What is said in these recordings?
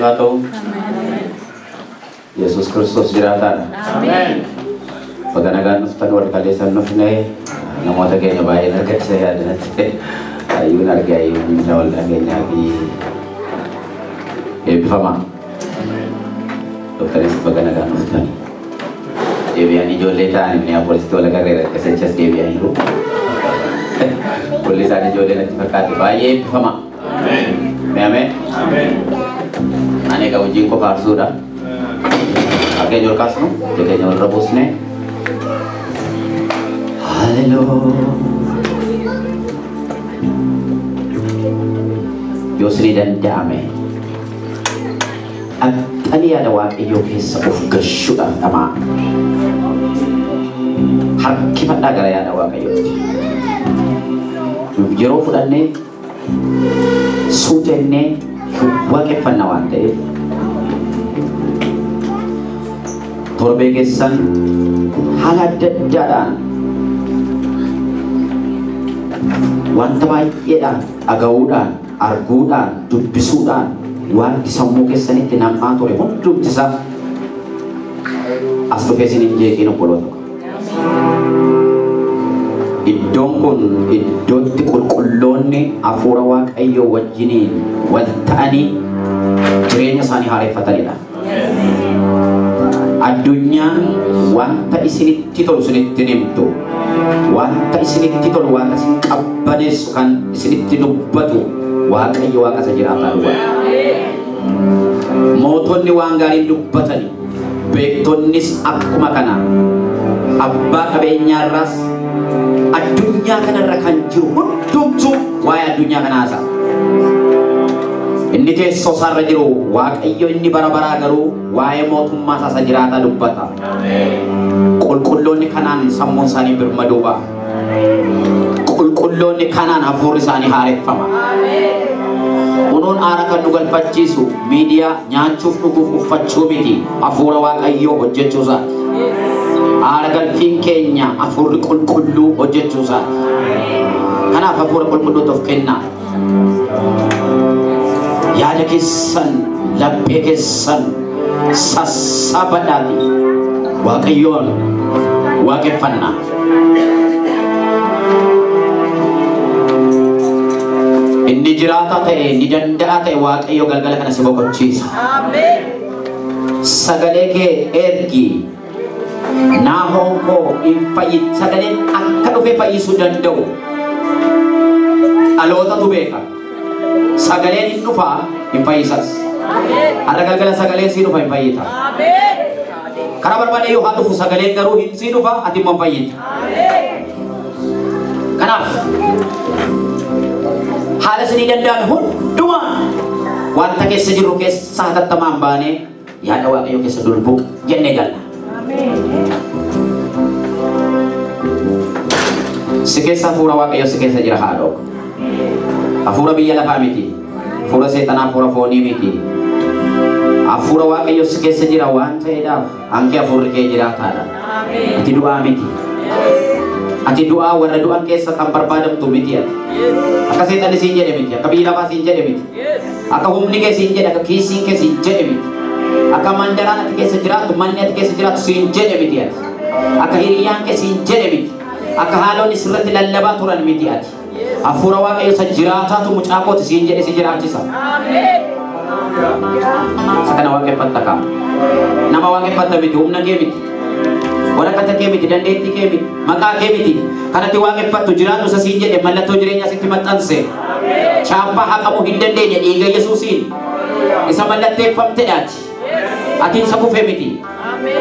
atau Yesus Kristus jiratan. Amin. Paganagan ustad war kalisan nufne namo tagay na bayan agad saya dan ayun argay yung jawal agay nabi fama dokter is paganagan ustad deviani joleta ni polis to laga re kasi chas deviani ru polis ani jole na fakat baye fama amen amen amen ane ka uji ko parsuda ake jol kasno jeke jol rabusne hallelujah Yosri dan Dame Ani ada waktu Yokis of Geshuda Tama Hakimat negara ada waktu Yokis Jero Fudane Sutene Wake Panawante Torbegesan Halad Jadan Wantamai Yedan Agaudan Argudan Dubisudan Wan disammu kesan itu nama tore untuk bisa asal kesan ini kino polot idongkon idot kulkulone afura wak ayo wajini waltani jerenya sani hari fatalida adunya wanta isini titol sunit tinimto wanta isini titol wanta sin kabades kan isini tinubatu wak ayo wak asajirata dua moton ni wanggarin dubbatani bektonis akkuma kana abba kabenya ras adunya kana rakan jiru hundumtu waya adunya kana asa inni ke sosarra jiru waaqayyo inni bara garu waya motumma sasa jirata dubbata qulqullonni kanan sammun sani birmaduba qulqullonni kanan afuri sani harefama Unon arakan nugal pachisu media nyachuf nugufu fachumiti afura waaqayyo hojjechuusa arakan finkenya afur qulqullu hojjechuusa kana afur qulqullu tof kenna yaada keessan laphee keessan sassabadhaati waaqayyoon waaqeffannaa inni jirata ta'e ni danda'a ta'e waaqayyo galgala kana si boqochiisa amen sagale ke ergi na honko infayit sagale akka dhufe fayyisu danda'u aloota tu beeka sagale ni dhufa infayyisas amen ara galgala sagale si dhufa infayyita amen kara barbaade yoo haa dhufu sagale garuu hin si dhufa ati mo fayyita amen kanaaf haala sini danda'ame hunduma wanta keessa jiru keessa hatattamaan baane yaada waaqayyo keessa dulbuk jennee galla si keessa hafuura waaqayyo si keessa jira haadhook hafuura biyya lafaa miti hafuura seexanaa hafuura foonii miti hafuura waaqayyo si keessa jira waan ta'eedhaaf hanqi hafuurri kee jiraataadha ati du'aa miti ati du'aa warra du'an keessa kan barbaadamtu miti ati akka seexanni siin jedhe miti akka biyyi lafaa siin jedhe miti akka humni kee siin jedhe akka kiisiin kee siin jedhe miti akka mandaraan ati keessa jiraatu manni ati keessa jiraatu siin jedhe miti ati akka hiriyyaan kee siin jedhe miti akka haalonni sirratti lallabaa turan miti ati hafuura waaqayyo isa jiraataatu mucaakooti siin jedhe si jiraachisa isa kana waaqeffatta kaa nama waaqeffatta miti humna kee miti warakata kee miti dandeettii kee miti maqaa kee miti kanatti waaqeffattu jiraatu isa siin jedhe mallattoo jireenyaa sitti maxxanse chaappaa haqamuu hin dandeenye dhiiga Yesuusiin isa mallatteeffamtedhaati ati isa kufee miti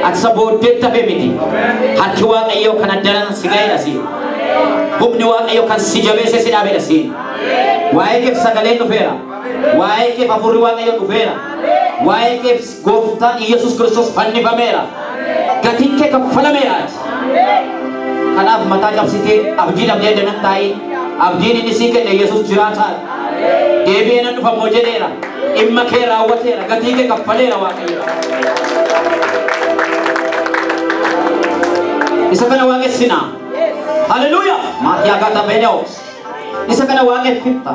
ati isa booddeetti hafee miti harki waaqayyoo kan addanan si ga'eedha siin humni waaqayyoo kan si jabeesse si dhaabeedha siin waa'ee keef sagaleen dhufeera waa'ee keef hafuurri waaqayyoo dhufeera waa'ee keef gooftaan Yesuus Kiristoos fannifameera gatiin kee kaffalameeraati kanaaf mataa cabsitee abdii dhabdee danan taa'in abdiin inni sii kenne Yesuus jiraataadha deebi'ee nan dhufa moo jedheera dhimma kee raawwateera gatii kee kaffaleera waaqayyo isa kana waaqessinaa haleluuyaa maatii akkaataa fedhoo isa kana waaqeffitta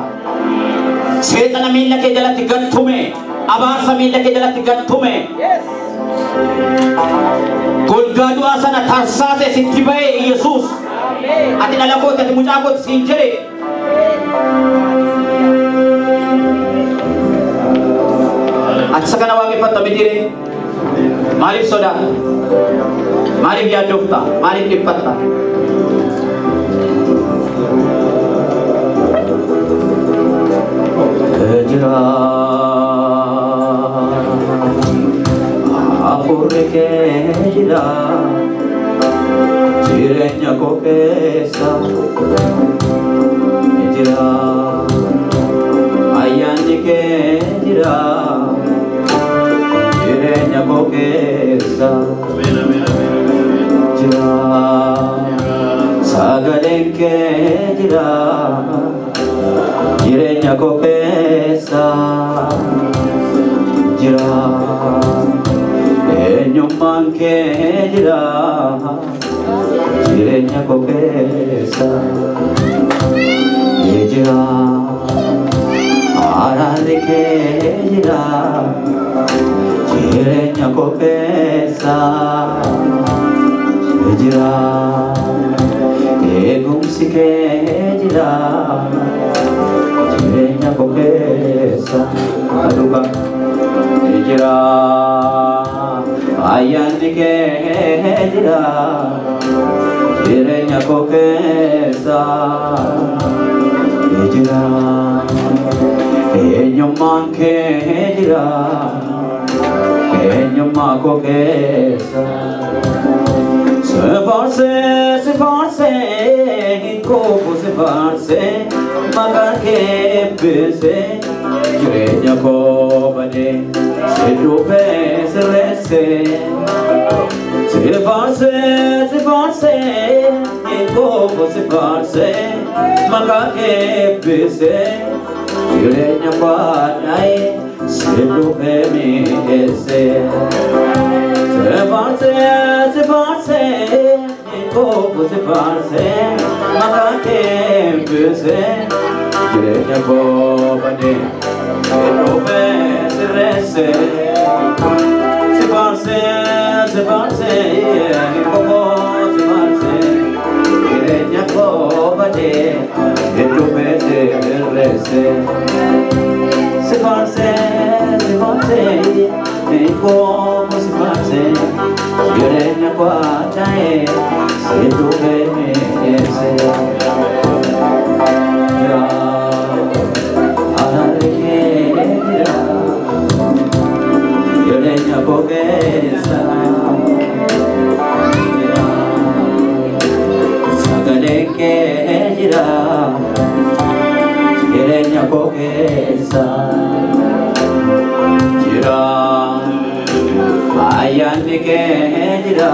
seexana miilla kee jalatti galtume abaarsa miila kee jalatti gattume golgaa du'aa sana tarsaase sitti ba'e Yesuus ati dhala kooti ati mucaa kooti siin jedhe ati isa kana waaqeffatta mitire maaliif sodaata maaliif yaaddofta maaliif dhiphatta jira afurri kee jira jireenya koo keessa jira ayyaanni kee jira jireenya koo keessa jira sagaleen kee jira jireenya koo keessa jira eenyummaan kee jira jireenya koo keessa jira araarri kee jira jireenya koo keessa jira eegumsi kee jira jireenya koo keessa aduuka jira ayyaanni kee jira jireenya koo keessa jira eenyummaan kee jira eenyummaa koo keessa se farse hinkofu se farse maqaa kee eebbise jireenya koo bade se dhufe sirreesse se farse hinkofu se farse maqaa kee eebbise jireenya baadhaye se dhufe miidhesse se farse hinkofu se farse maqaa kee eebbise jireenya koo bade se dhufe sirreesse se farse hinkofu se farse jireenya koo bade se dhufe sirreesse se farse hinkofu se farse jireenya baadhaye se dhufe miidhesse jira araarri kee jira jireenya koo keessa jira sagaleen kee jira jireenya koo keessa jira ayyaanni kee jira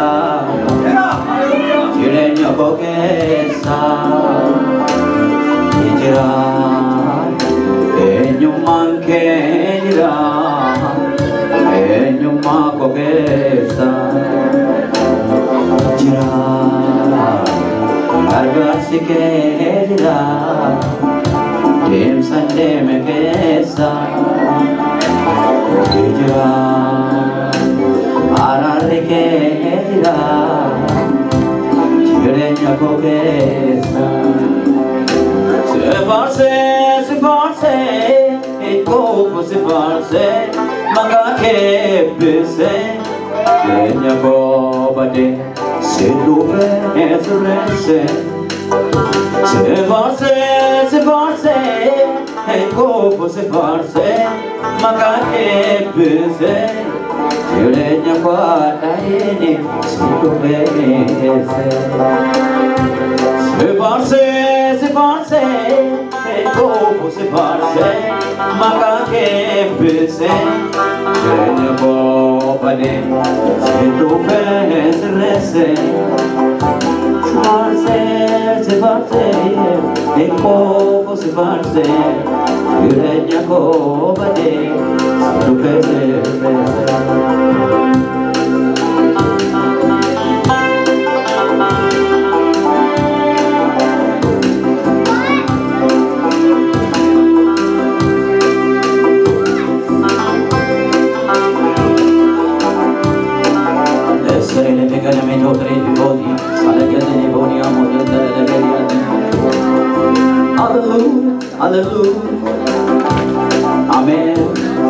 jireenya koo keessa jira eenyummaan kee jira eenyummaa koo keessa jira gargaarsi kee jira deemsa deeme keessa jira araarri kee jira jireenya koo keessa se farse hinkofu se farse maqaa kee eebbise jireenya koo bade se dhufe sirreesse se farse hinkofu se farse maqaa kee eebbise jireenya baadhaye se dhufe miidhesse se farse hinkofu se farse maqaa kee eebbise jireenya koo bade se dhufe sirreesse se farse hinkofu se farse jireenya koo bade se dhufe sirreesse Hallelujah, hallelujah. Amen,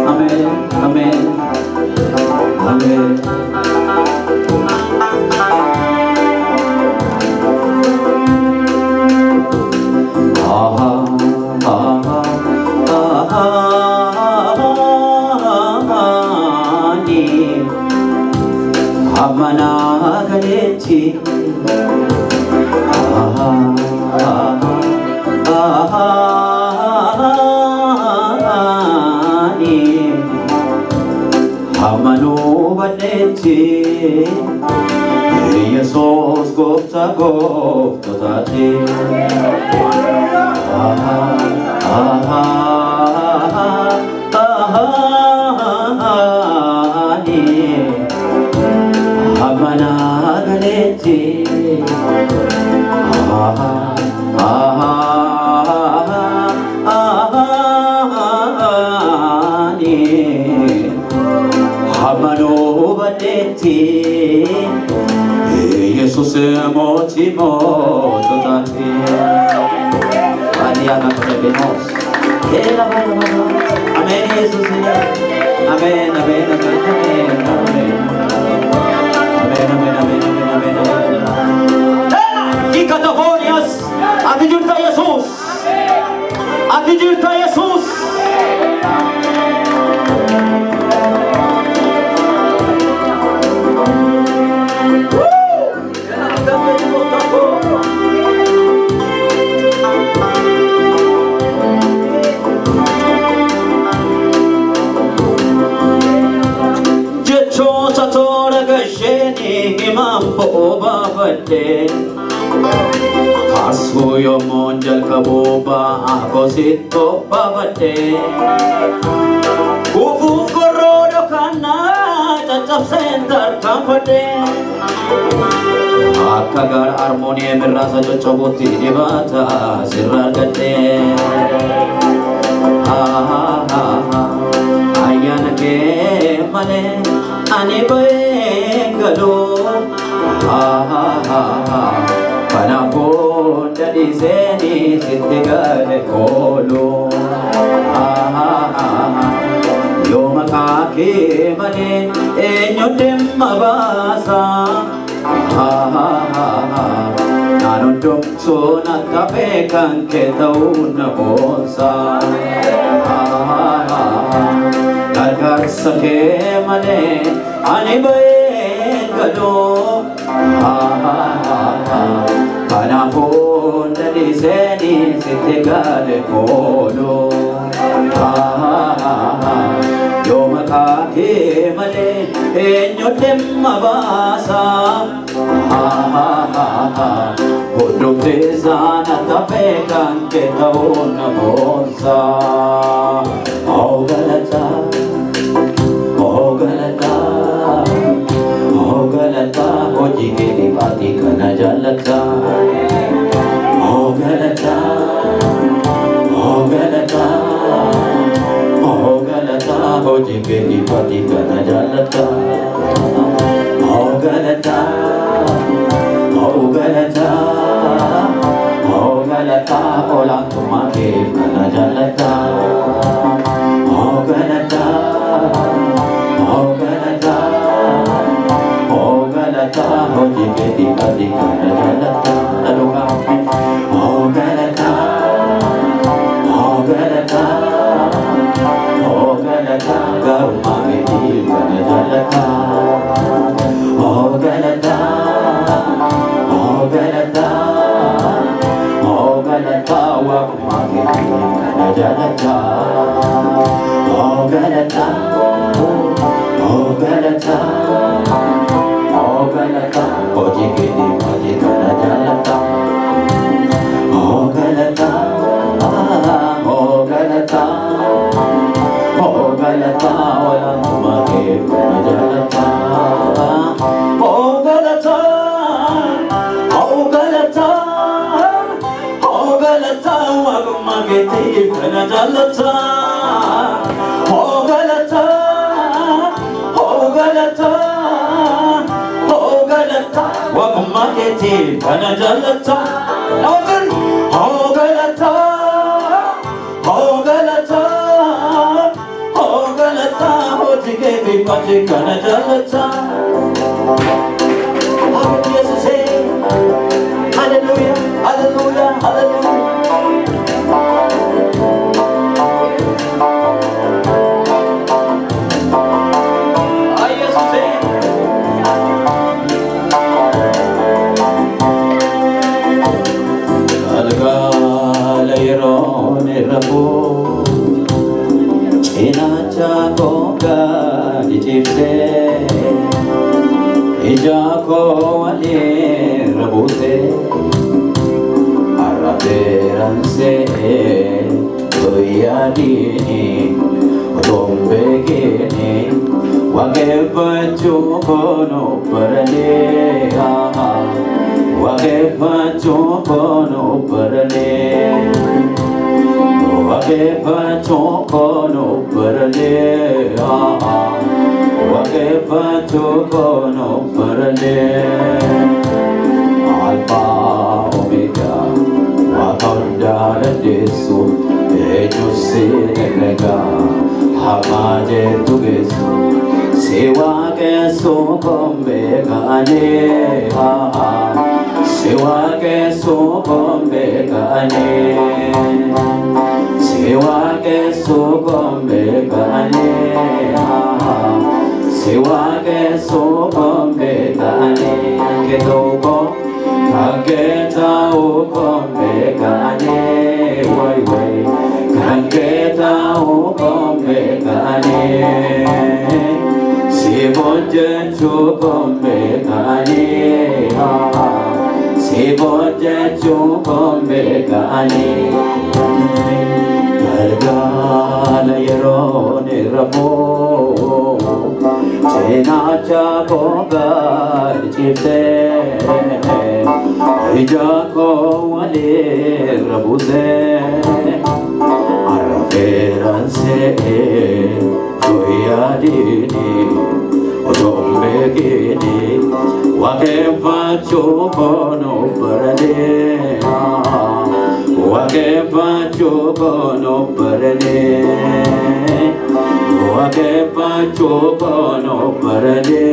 amen, amen, amen. Jesus gofta gofta tati Amana galeti Amano badeti Jesus moti motati Adiana podemos Amen Jesus Amen amen amen amen Amen amen amen amen amen Kita tavonias Atijurta Jesus Atijurta Jesus Mampo babate Kasu yo monjal kaboba ako sito babate Kufu korodo kana cacap center kampade Akagar harmoni merasa cocobuti di bata siragate Ayana ke mane ani gado Panapun dari seni sitigale kolo Yo makake mane enyodem mabasa Nanundum sunat kape kan ketau na bosa Gargar sake mane anibae gado Panapun dari seni sitigale kolo Yo makake mane enyodem mabasa Uduk desa na tape kan ketau na bosa Oh galata Oh galata Oh galata Oh jike di pati kana jalata Oh galata Oh galata Oh galata Oh jike di pati kana jalata Oh galata Oh galata Oh galata Olang tumake kana jalata Oh galata Oh galata Oh galata Oh jike di pati kana jalata Lalu kami Oh galata Oh galata Oh galata Garuma kiti kana jalata Oh galata Oh galata Oh galata Wakuma kiti kana jalata Oh galata Oh galata Oh galata Oh jike di pati kana jalata Oh galata Oh galata Oh galata Walang tumake kana jalata Oh galata Oh galata Oh galata Wakuma kiti kana jalata Oh galata Oh galata Oh galata galata Wagumma keti kana jalata Nawajan Oh galata Oh galata Oh galata Hoti kebi pati kana jalata Jesus say Hallelujah Hallelujah Hallelujah Rabu Inacha koga dijibse Ija ko ali rabute Araberan se Doyadini Otombe gini Wage bacu kono parale Wage bacu kono parale Wage bacu kono parale Wage bacu kono parale Alpha Omega Wakanda Desu Ejusi Negrega Hamade Tugesu Sewa Kesu Kombe Gane Sewa Kesu Kombe Gane Sewa Kesu Kombe Gane Sewa Kesu Kombe Gane Kedoko Kageta Kombe Gane Wai wai Kageta Kombe Gane Sibonje Kombe Gane Sibonje Kombe Gane Galgala Yero Nirabo Chenacha Koga Chipte Ijako Wale Rabuse Araferanse Joyadini Otombe Gini Wakepa Chokono Parade Wakepa Chokono Parade Wakepa Chokono Parade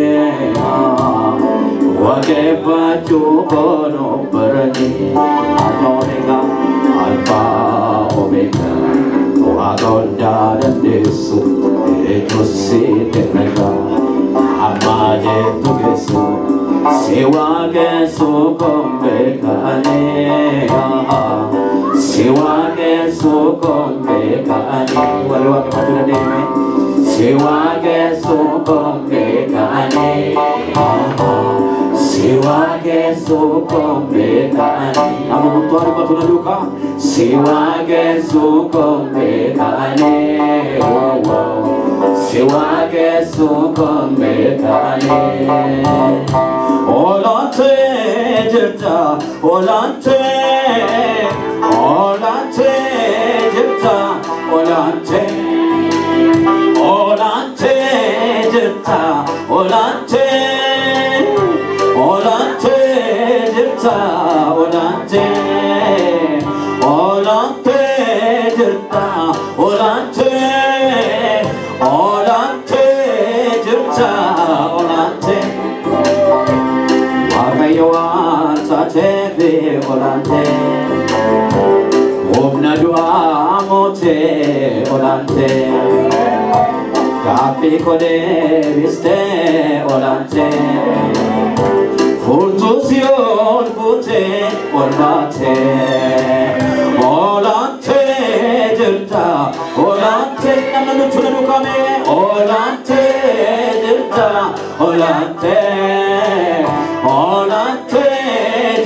Wakepa Chokono Parade Alpha Omega Wagonda Desu Ejusi Negrega Amade Tugesu Sewa Kesu Kombe Gane Sewa Kesu Kombe Gane Walu wake patuna deme Sewa Kesu Kombe Gane Sewa Kesu Kombe Gane Amu mutuari patuna duka Sewa Kesu Kombe Gane Wow wow Sewa Kesu Kombe Gane Olante Jeta Olante Olante Jeta Olante Olante Jeta Olante Olante Jeta Olante Olante Jeta Olante Olante Jeta Olante Wakayawan Satebe Olante Omna Dua Mote Olante Kapi Kode Viste Olante Furtusion Fute Olante Olante Jeta Olante Namanu Tulanu Kame Olante Jeta Olante Olante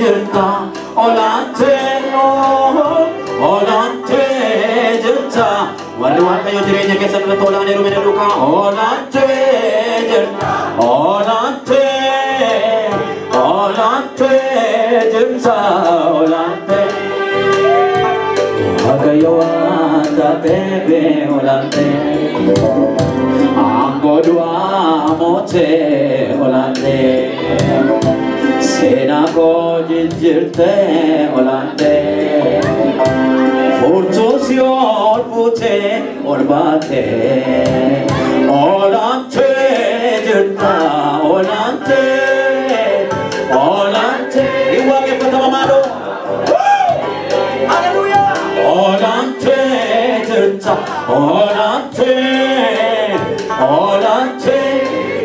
Jeta Olante Olante Jeta Walu Wakayo Direnya Kesan Tola Neru Menaduka Olante Jeta Olante Olante Jeta Olante Wakayawan Bebe Olante Ambo Dua Mote Olante sena ko jijjirte olante furtu si ol bute ol bate olante jirta olante olante iwa ke patama maro hallelujah olante jirta olante olante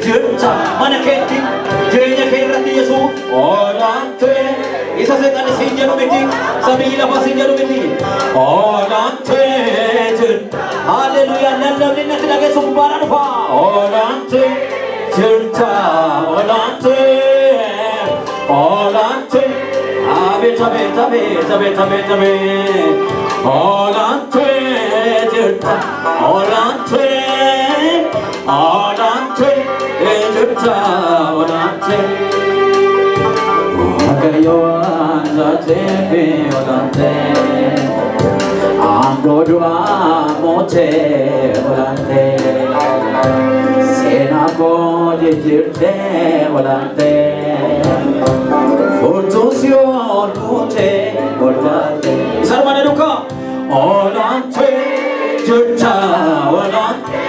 jirta mana keti jirenya kerati yesu olante isa setan sinjanu miti sabila pasinjanu miti olante jirta hallelujah nallavli natlage subhana fa olante jirta olante olante abe tabe tabe tabe tabe tabe olante jirta olante olante jirta olante wakayo anzate be olante amrodua mote olante sena ko jirte olante fortosio mote olante sarmane duka olante jirta olante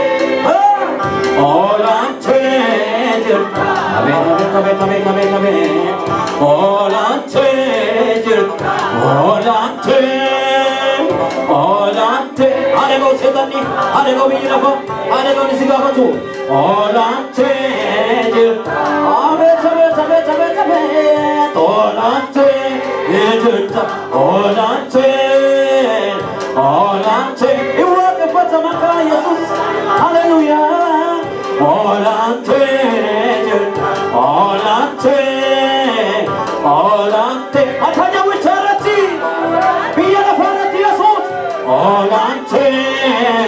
olante jirta abe tabe tabe tabe tabe olante jirta olante olante arego setani arego bijirafo arego nisigafatu olante jirta abe tabe tabe tabe tabe olante jirta olante olante iwa ke patama ka Jesus hallelujah olante jirta olante olante atanya wicharati biya la farati Jesus olante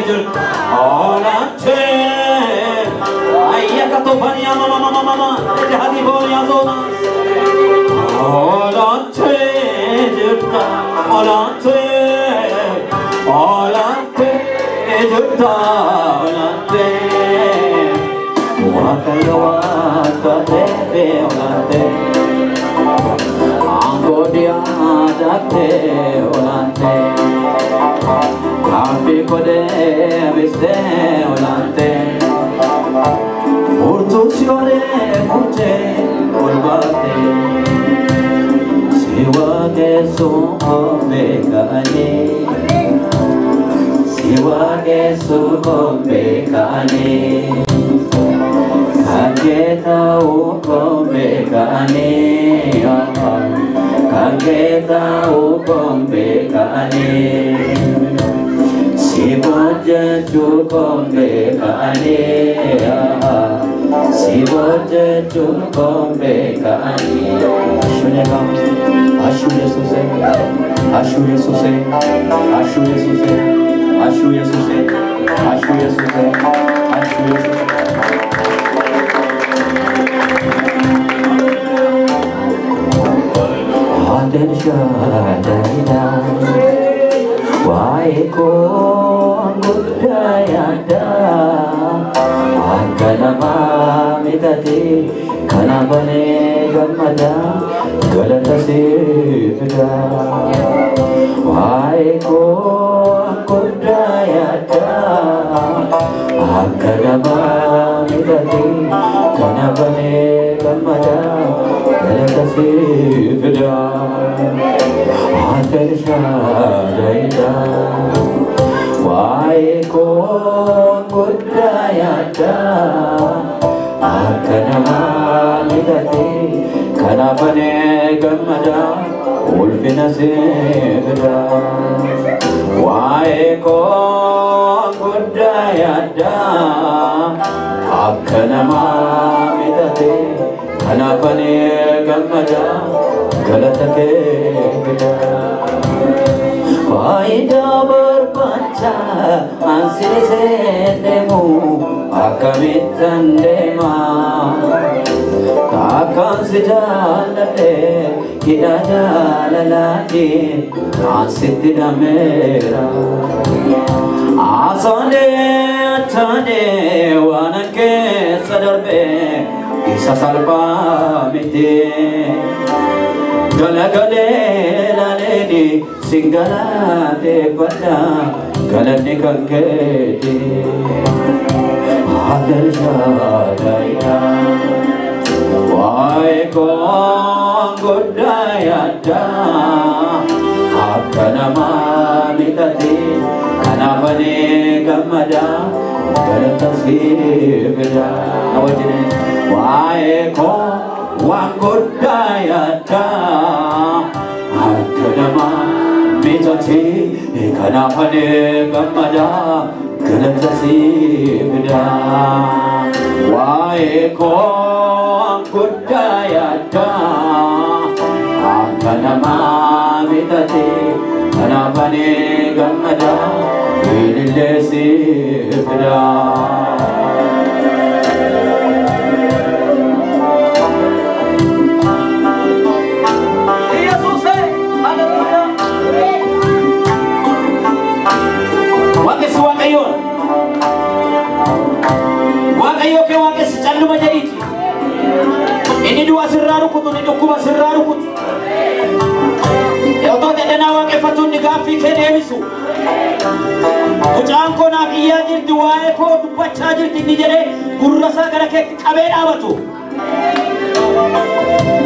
jirta olante ayya ka to baniya mama mama mama ete hadi boniya zona olante jirta olante olante jirta olante wakayo wate be olante angodia date olante kafi kode biste olante urtusione mute olbate siwa ke so bekane siwa ke so bekane kageta bekane kageta bekane siboja bekane siboja bekane shunega ashu Yesuse ashu Yesuse ashu Yesuse ashu Yesuse ashu Yesuse ashu Yesuse Shadaida Waiko Gudayada Akanama Midati Kanabane Gamada Galata Sifda Waiko Gudayada Akanama Midati Kanabane Gamada Galata Sifda Shadaida Waiko Gudayada Akanama Midati Kanabane Gamada Ulfina Sifda Waiko Gudayada Akanama Midati Kanabane Gamada Galata Kevida Vaida Barpancha Ansiri Sedemu Akamitandema Takan Sijalate Kida Jalalati Ansitida Mera Asane Atane Wanake Sadarbe isa salphamite galagalee laleni singalate pada galanni kankete adal jadaya wai kong godayada akkanama mitati kanapane gamada galatasibda awajine wai kong Wanggodayata akkanama mitati kanapane gamada galatasibda wai kong godayata akkanama mitati kanapane gamada galatasibda Waaqayyo ke waaqes calluma jedhiti inni du'a sirraa rukutu ni dhukkuba sirraa rukutu yoo ta'e danaa waaqeffatu ni gaaffii kee deebisu mucaan koo naaf iyyaa jirti waa'ee koo dubbachaa jirti inni jedhee gurra isaa gara keetti qabee dhaabatu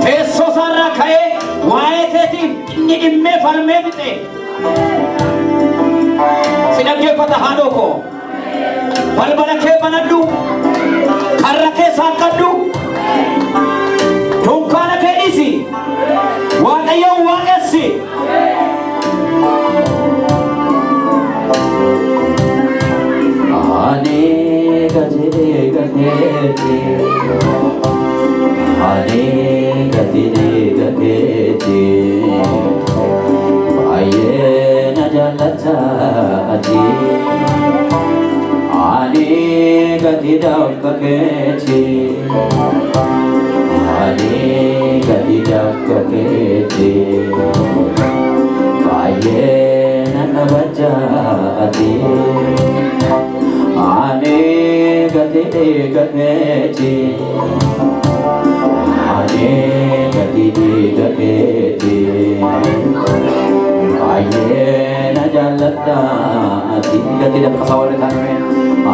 teessoo isaarraa ka'ee waa'ee keetiif inni dhimmee falmee fixe si dhaggeeffata haadhoo koo balbala kee banadhu karra kee saaqadhu dunkaana kee dhisi waaqayyoon waaqessi ani gatee gateeti baay'ee na jaallata ati ani gadidaf kaketi baye nanabaja ati ani gadide kaketi baye najalata ati gadidaf kasawale tanme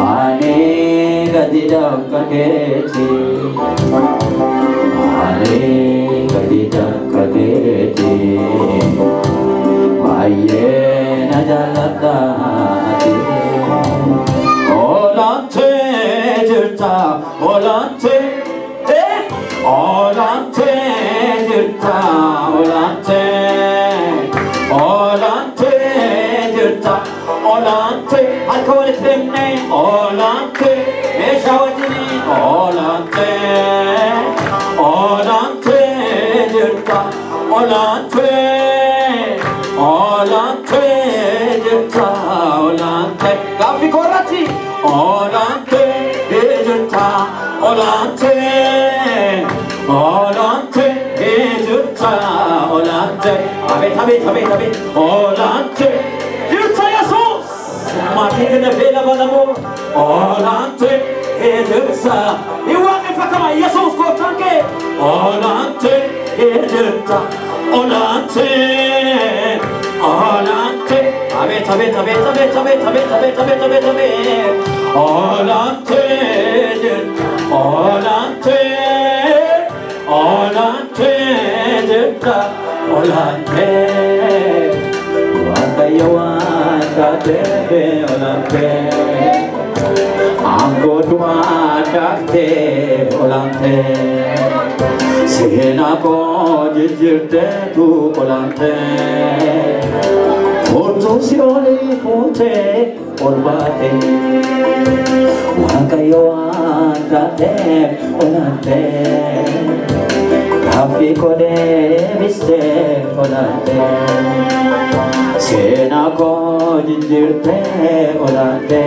ani gadidaf kaketi baye najalata ati olante jirta olante jirta olante jirta olante alkawale tenne olante meshawajini olante jirta olante jirta olante gafi korati olante jirta olante jirta olante abet olante jirta Jesus mati kena bela balamu olante jirta iwake fakama Jesus ko tanke olante jirta olante abet olante jirta olante wakayawan katebe olante anggodwa dakte olante sena ko jirte tu olante foto siole fote olbate wakayawan katebe olante Happy kode viste olante sena ko jinjirte olante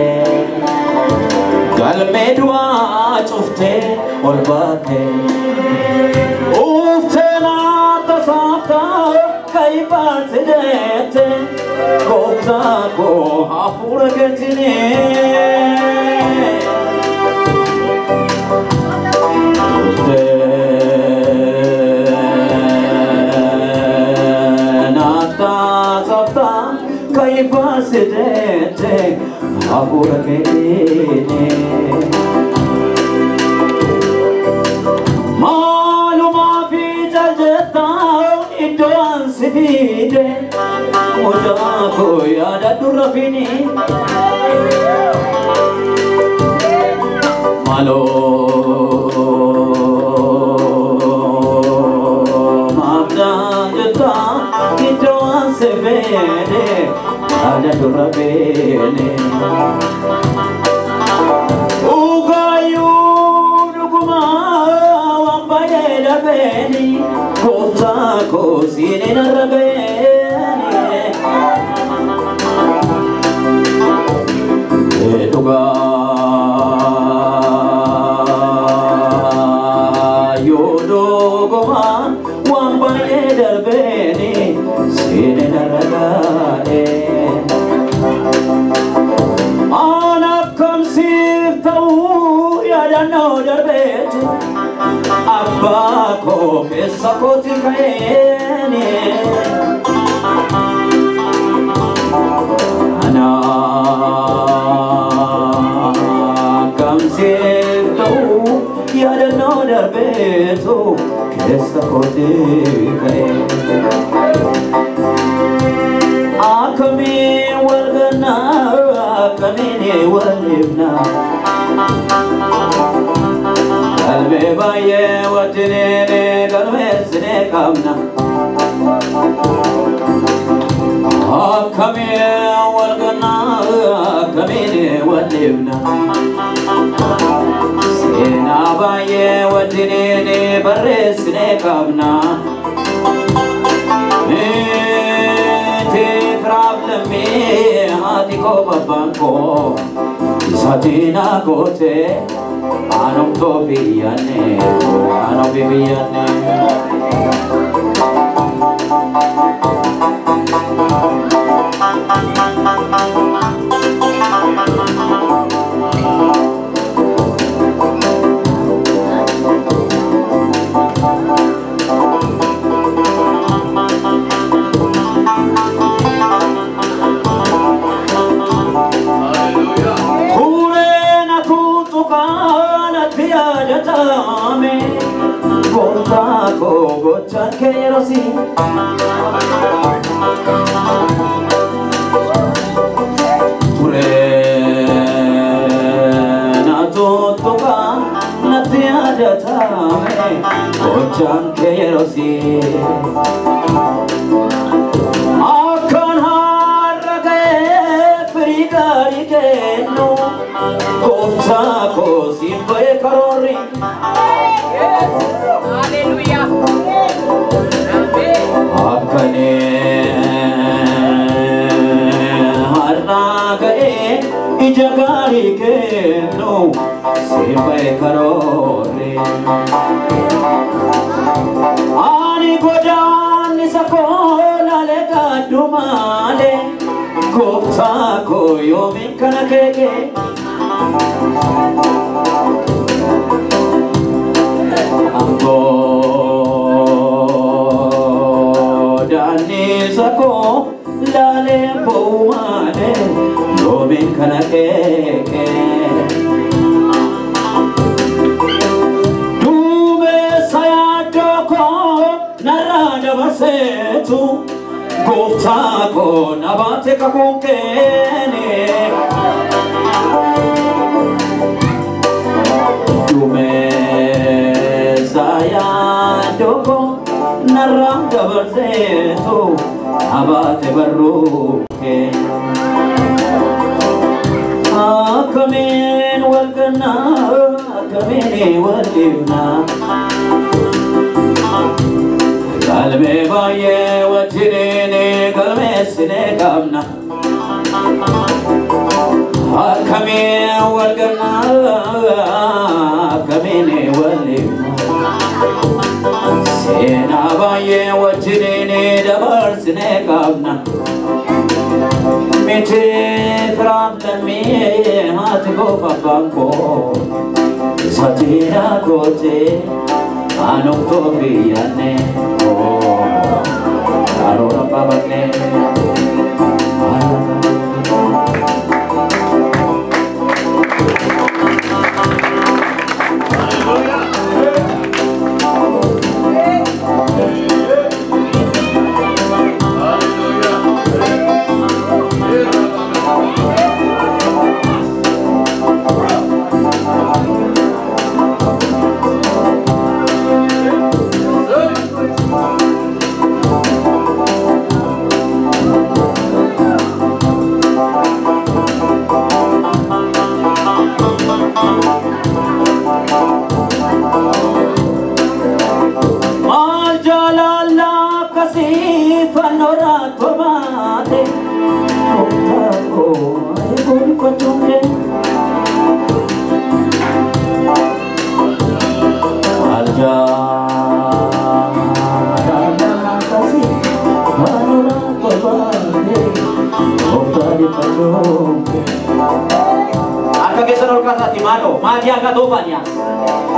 galme dua chufte olbate ufte na tasata kai barzete kota ko hapura getine ufte tete Abura kene Maluma fi jajata Idoan sifide Mujama ko yada durafini Malo Mabda jata Idoan sifide Ada durabene Ugayu nuguma Wambaye labeni Kota ko sine narabene Etuga Yodogoma Wambaye labeni Sine narabene Abba ko kesa koti kaene Ana kam se to yada no darbeto kesa koti kaene Akami walgana akamine walibna Kalbe baye wajnene kalbe sine kamna Akame walgana akamine walibna Sina baye wajnene barre sine kamna Te problem me hati ko babanko Satina kote Anong to biyane, anong bibiyane Ko gochan kerosi Ture na totoka na tiada tame gochan kerosi Akan haragae frigari keno goccha ko simbae karori Hallelujah. Akane harnagae ijagari ke no sepai karore Ani godan sakola le kadumale gopta ko yomin kanakeke Anggo dani sako lale pomane lomin kanakeke Dume saya doko narada basetu gopta ko nabate kakukene Dume saya doko narada basetu abate barruke Akamin walgana akamini walibna Kalbe baye wajirene kalbe sine kamna Akamin walgana akamini walibna Sina baye wajirene dabar sine kamna Mite problem me hat go papanko Satina kote anong to biyane Arora pabakne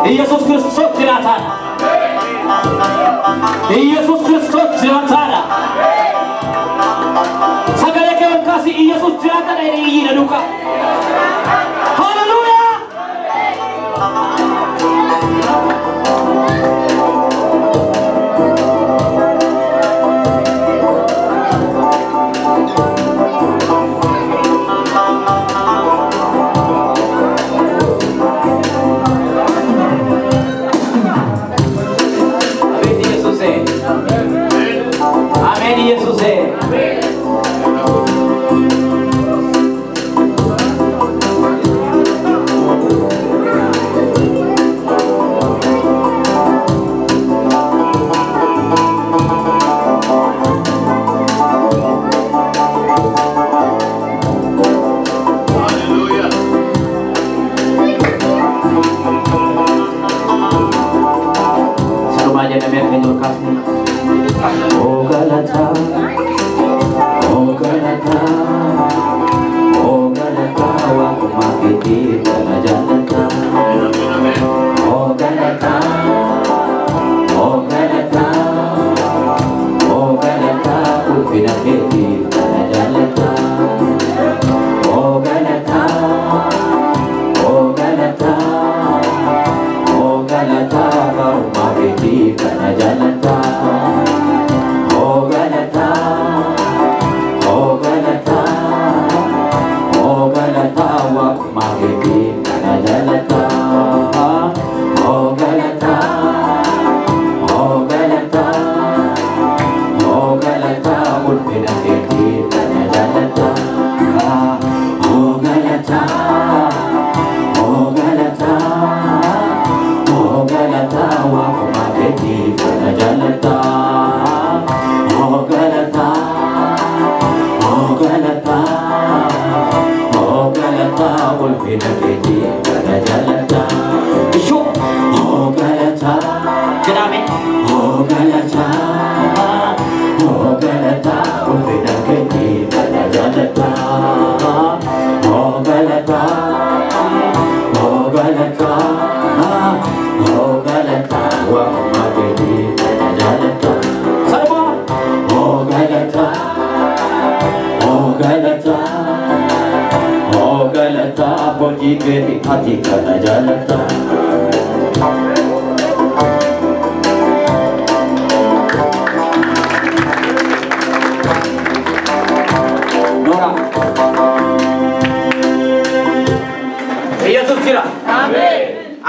Yesus Kristus jiratana. Yesus Kristus jiratana. Sagale ke kasih Yesus jiratana ini duka. Haleluya.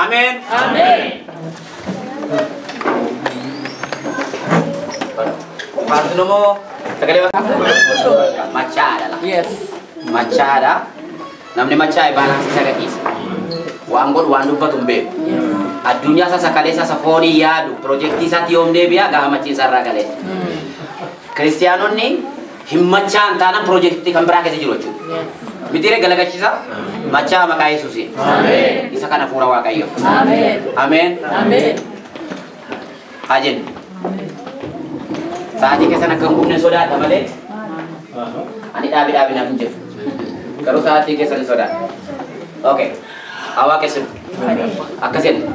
Amen. Amen. Parto mo sagale machada lah. Yes. Machada. Namni machai balance sagakis. Wanggon wandu patumbe. Adunya sa sakale sa safoni yadu projekti sa tiomde biya ga machin sarra kale. Kristianon ni himmachan tanam projekti kambra ke jirochu. Mitire galagachisa macha maka Yesusi. Amen. Isa kana pura wakayo. Amen. Amen. Amen. Hajin. Saat ini kesana kembungnya soda tamale. Ani dabi na pinje. Kalau saat ini kesana soda. Oke. Awak kesen. Akasen.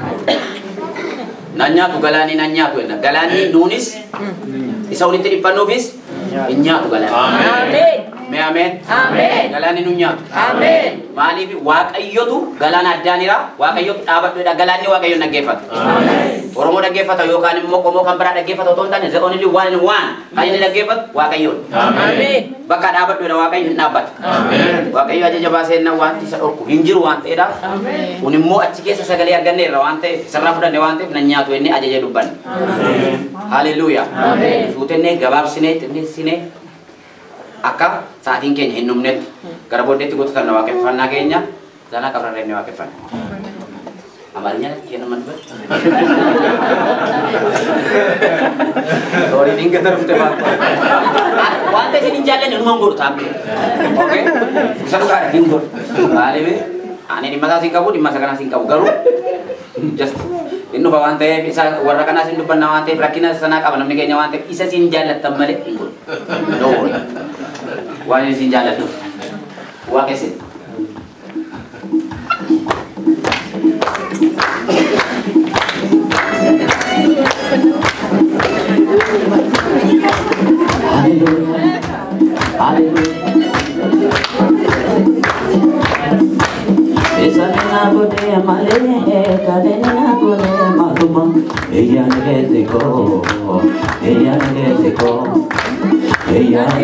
Nanya tu galani nanya tu na. Galani nunis. Isa ulit di panovis. Inya tu galani. Amen. Me amen. Amen. Galani nunya. Amen. maaliif waaqayyotu galaana addaanira waaqayyotu dhaabadhuudha galaanni waaqayyo dhaggeeffata oromoo dhaggeeffata yookaan immoo qomoo kan biraa dhaggeeffata otoo hin taane the only one and one kan inni dhaggeeffatu waaqayyoon bakka dhaabadhuudha waaqayyo hin dhaabbata waaqayyo ajaja baaseenna wanti isa dhorku hin jiru waan ta'eedha kun immoo achi keessa sagalee arganneerra waan ta'e sirraa fudhanne waan ta'eef nan nyaatu inni ajaja dubbanne haleluuyaa fuutennee gabaabsinee xinneessinee akka saatiin keenya hin dhumnetti gara booddeetti gootota waaqeffannaa keenya zanaa qabrarree waaqeffanna amalnya kenna man bet sorry tinggal terus teman wante sini jalan ni rumah guru tapi oke satu kali tinggal kali be ane di masa singkabu di masa kana singkabu garu just inno wante bisa warna kana sin depan wante prakina sana ka banam ni kayaknya wante isa sin jalan tambale tinggal no wani sin jalan tu wa kesin Hallelujah. Hallelujah. Esana bode amale kadena kone maguma eya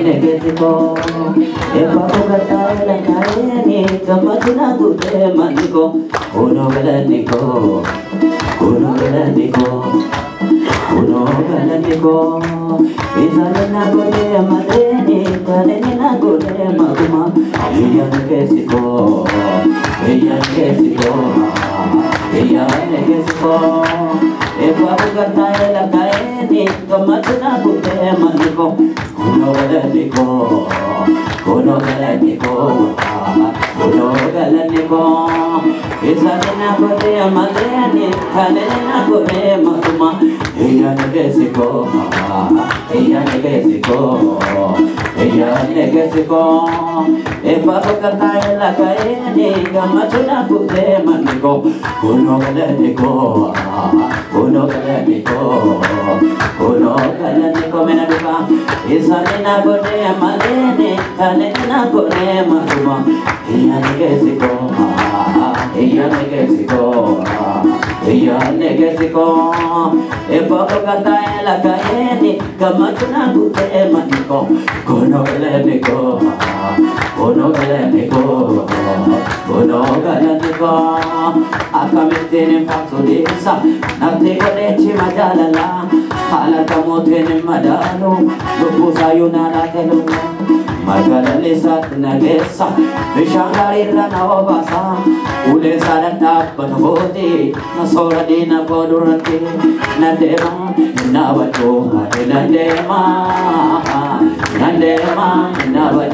negeko e papo kata la kaeni kamatuna bode maniko uno galaniko Isana gode amadeni kadena gode maguma eya negeko e papo kata la kaeni kamatuna bode maniko uno galaniko Isana gode amadeni kadena gode maguma eya negeko e papo kata la kaeni kamatuna bode maniko uno galaniko menaduka isana gode amadeni kadena gode maguma eya negeko e papo kata la kaeni kamatuna bode maniko uno galaniko akamitene patulisa nate gode chimajalala halata motene madalo lukusayuna latelo Magdalene sat nagesa bishangari rana obasa ule saranda panhoti nasora dina podurati nadema nabatu nadema nabatu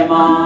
nabatu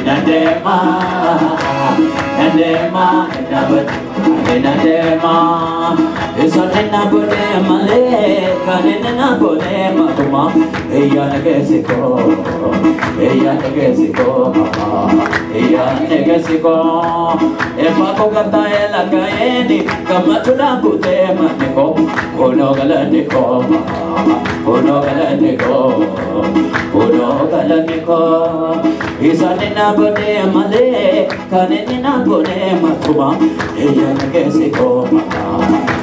Nandema, Nandema, Nandema, Isana Bode Male, Kanina Bode Matuma, Eya Negesiko, Eya Negesiko, Eya Negesiko, Epaco Gataela Kaeni, Kamatula Bute Matiko, Uno Galaniko, Uno Galaniko, Uno Galaniko, Isana Bode Male, Kanina Bode Matuma, Eya Negesiko,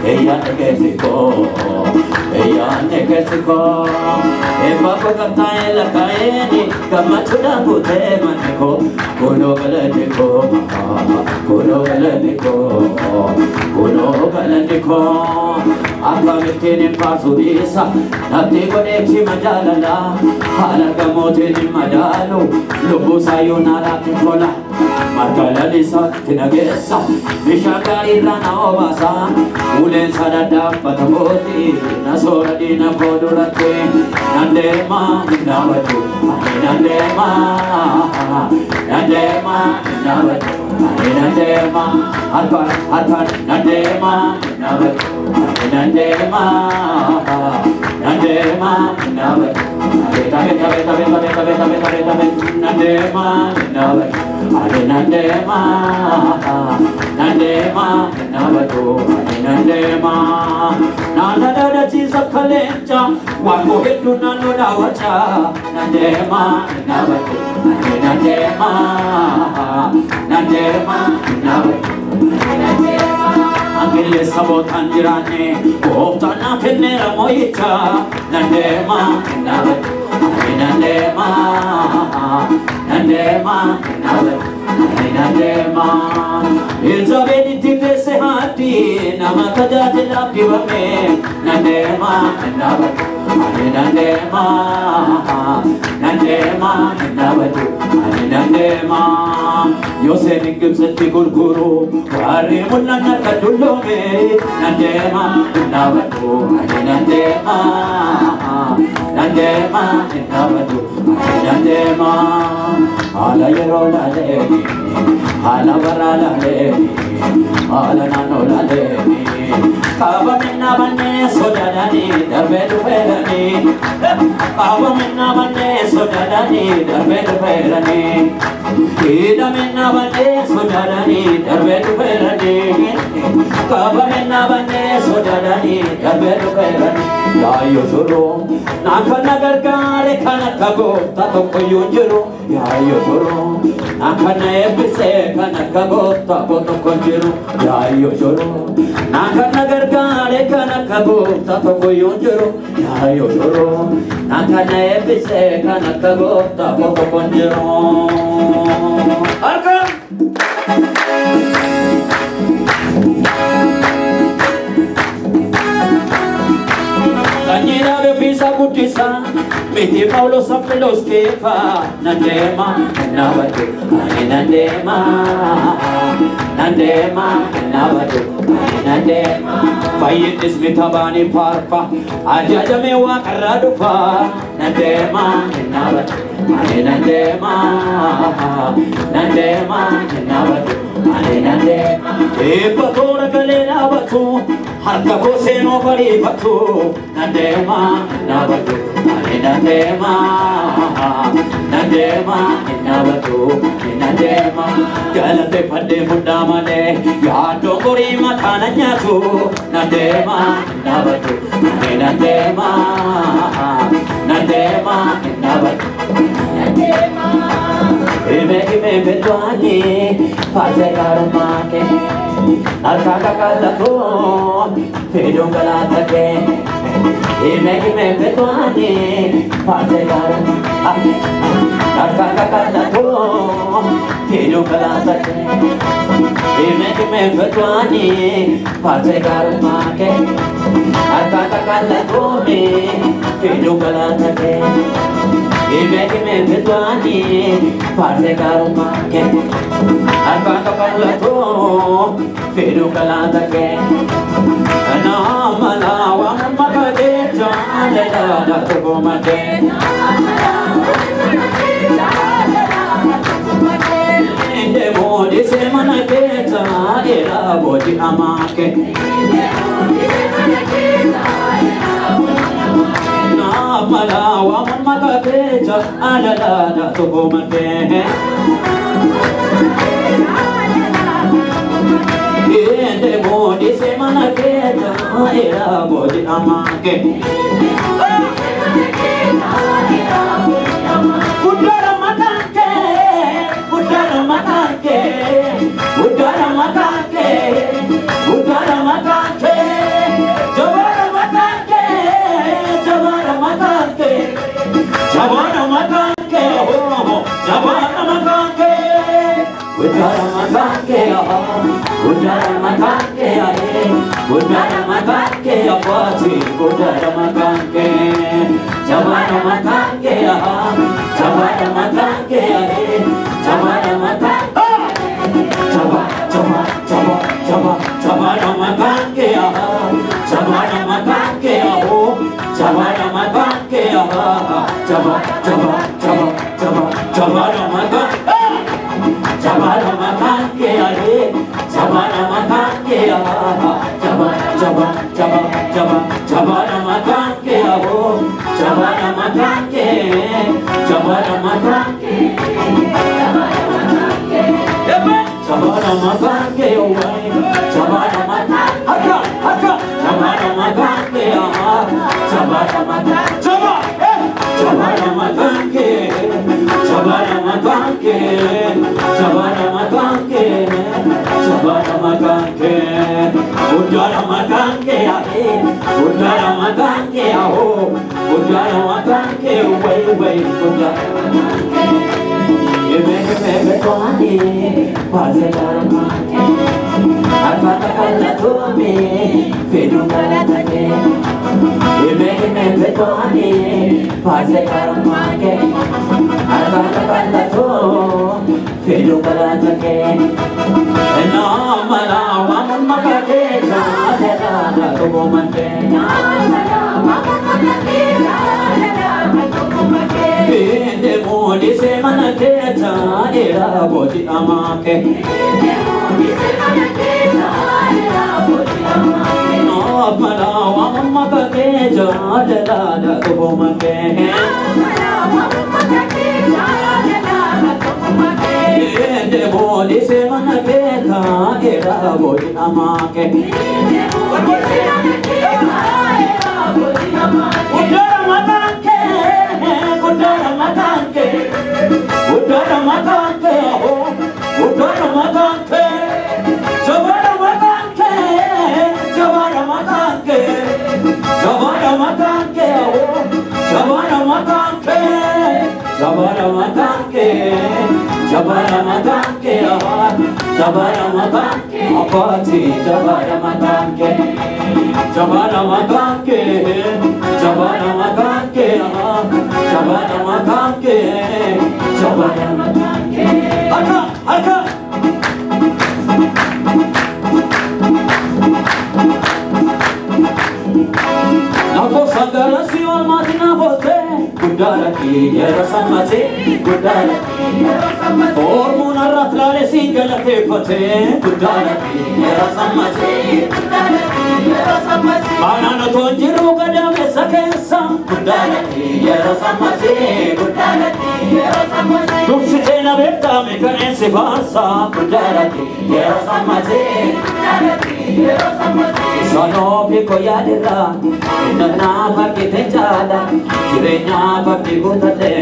Eya Negesiko, Eya Negesiko, Epaco Gataela Kaeni, Kamatula Bute Matiko, Uno Galaniko, Uno Galaniko, Uno Galaniko, Akamitini Pasudisa, Natiko Nexi Majalala, Halagamotin Madalu, Lubusayunara Ticola, Margalalisa Tinagesa, Mishakari Rana Obasa, Ulen Sadada Patamoti, Nasora Dina Podurate, Nandema, Navatu, Nandema, Nandema, Navatu, Nandema, Arpan, Nandema, Navatu, Nandema, Nandema, Navatu, Nandema, Navatu, Nandema, Nandema, Navatu, Nandema, Nanda Chisa Kalencha, Wako Hitu Nano Nawacha, Nandema, Navatu, Nandema, Nandema, Navatu, Angele Sabotan Jirane, Optana Kenera Moita, Nandema, Navatu, Nandema, Nandema, Navatu, Nandema, Ilzabedi Sehati, Namakajati Lapivame, Nandema, Navatu, Nandema, Nandema, Navatu, Nandema, Yosef Gibsati Guru, Warimulana Kadulome, Nandema, Navatu, Nandema, Nandema, Navatu, Nandema, Ala Yerola Lady, Ala Varala Lady, Ala Nanola Lady, Kavamina Bane Sodadani, Davedu Verani, Kavamina Bane Sodadani, Davedu Verani, Kidamina Bane Sodadani, Davedu Verani, Kavamina Bane Sodadani, Davedu Verani, Yayo Suru, Nakanagar Kare Kanakago, Tato Koyunjuru, Yayo Suru, Nakana Epise, Kanakago, Tato Konjuru, Yayo Suru, Nakanagar Kare Kanakago, Tato Koyunjuru, Yayo Suru, Nakana Epise, Kanakago, Tato Konjuru. Arka! Nira de pisa kutisa, meti Paulo sapelos kefa, Nandema, Navatu, Nandema, Nandema, Navatu, Nandema. Fayyidis mitabani parpa, ajajame wa karadufa, Nandema, Navatu, Nandema, Nandema, Navatu, Nandema. Epatora kalena batu. Harka ko seno bari batu, Nandema, Navatu, Nandema, Nandema, Navatu, Nandema. Galate pade mudamane, yaado kori matana nyatu, Nandema, Navatu, Nandema, Nandema, Navatu, Nandema. Ime bedwani, pase karumake. Alkaka kalako, Pedro Galatake, Ime Petwani, Pategaru, Alkaka kalako, Pedro Galatake, Ime Petwani, Pategaru Make, Alkaka kalako, Pedro Galatake, Ime Petwani, Pategaru Make, Alkaka kalako, Pedro Galatake, Namala wa Magade, Jana Togomate, amake Namala wa makabeja alala tubomate Ende modi se manaketa era bodi amake Udara makanke Udara makanke Udara makanke Udara makanke Jawara makanke Jawara makanke Jawara makanke Jawara makanke Udara makanke Udara makanke Udara makanke apati Udara makanke Jawara makanke Jawara makanke Jawara makanke Jawara makanke Jawara makanke Jawara makanke Jawara makanke Jabara makanke Jabara makanke Jabara makanke Jabara makanke Jabara makanke Jabara makanke Jabara makanke Jabara makanke Jabara makanke Jabara makanke Jabara makanke Jabara makanke Jabara makanke Udara makanke Udara makanke Udara makanke Way Udara makanke Yeme kwani Pazedara makanke Arvata kalla tumi Fidu kalatake Yeme kwani Pazedara makanke Arvata kalla tumi Fidu kalatake Namala wamun makake Jadela tubomate Namala wamun makake Jadela tubomate Inde modi se manake Jadela bodi amake Inde modi se manake Jadela bodi amake Namala wamun makake Jadela tubomate Namala wamun makake Jadela tubomate Inde modi se manake Jadela bodi amake Inde modi se manake Jadela bodi amake Udara makanke Udara makanke Udara makanke Udara makanke Jabara makanke Jabara makanke Jabara makanke Jabara makanke Jabara makanke Jabara makanke Jabara makanke apati Jabara makanke Jabara makanke Jabara makanke Jabara makanke Jabara makanke Aka Nako sangara siwal matina bote Gudara ki yera samate Gudara ki yera samate Ormuna ratlale singalate fate Gudara ki yera samate Gudara ki yera samate Anana tonjiru gadame sakesa Gudara ki yera samate Gudara ki yera samate Duksitena betta mekane se farsa Gudara ki yera samate Gudara ki yera samate Sano piko yadira Nana pakite jada Jirenya pakti gutate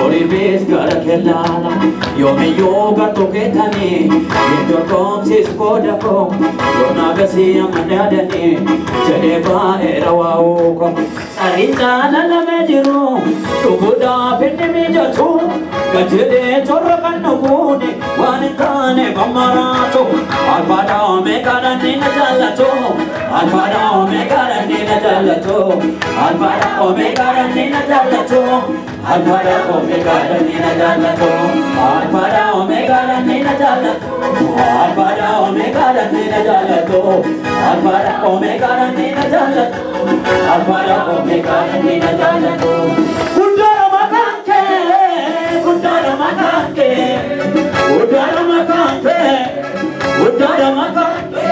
Ori bis gara kelala Yomi yoga toke tani Yendo kom sisko dako Yona gasi amanadani Jadeba era wauko Sarinda lala mejiru Tubuda pindi mijatu Gajede chorra kannukuni Wanitane kamarato Alpada omekara nina jalato Alpada omekara nina jalato Alpada omekara nina jalato Alpada omekara nina jalato Alpada omekara nina jalato Alpada omekara nina jalato Alpada omekara nina jalato Alpada omekara nina jalato Udara makanke Udara makanke Udara makanke Udara makanke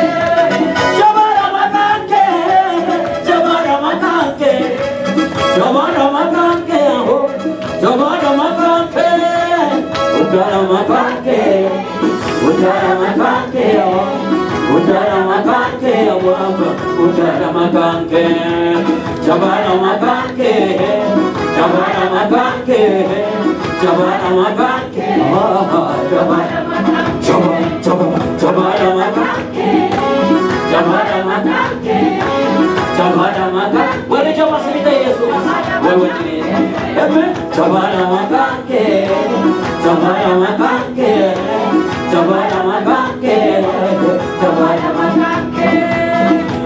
makanke, Jabana makanke, Jabana makanke, Jabana makanke, Jabana makanke, Jabana makanke, Jabana makanke. Wale jama semita Yesus, wewe ni Jabana makanke, Jabana makanke, Jabana makanke, Jabana makanke.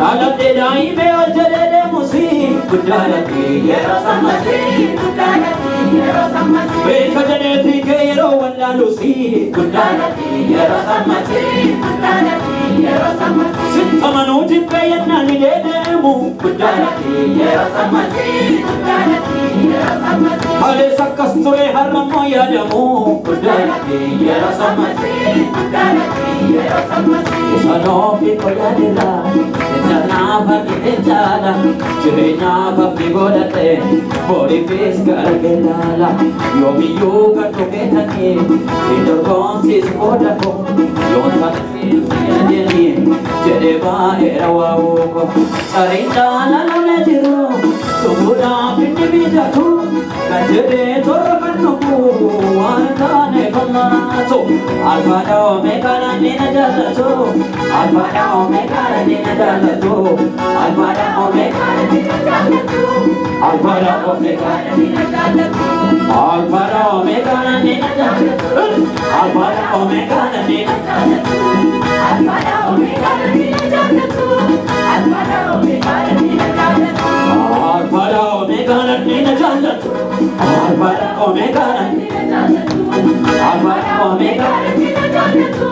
Alam de dai me ajale de musi, kudalati yero samasi, kudalati yero samasi. Be kajane fike yero wala lusi, kudalati yero samasi, kudalati yero samasi. Sintamanu jipe yana ni de mu, kudalati yero samasi, kudalati yero samasi. Hale sakasture haramo yadamu, kudalati yero samasi, kudalati yero samasi. Sano piko yadila. Nava ke jala, chirina bapni godate, body face karke lala. Yogi yoga to ke thake, inter consis koda ko, yona ke deni, jereba erawa ko. Sarita lala ne jiru, tumura pindi bijatu, kajere torkanu ko, anta ne konna to. Alpha omega ne jala to, alpha omega ne jala to. Alpha omega ne jala to, alpha omega ne jala to, alpha omega ne jala to, alpha omega ne jala to, alpha omega ne jala to, alpha omega ne jala to, alpha omega ne jala to, alpha omega ne jala to, alpha omega ne jala to.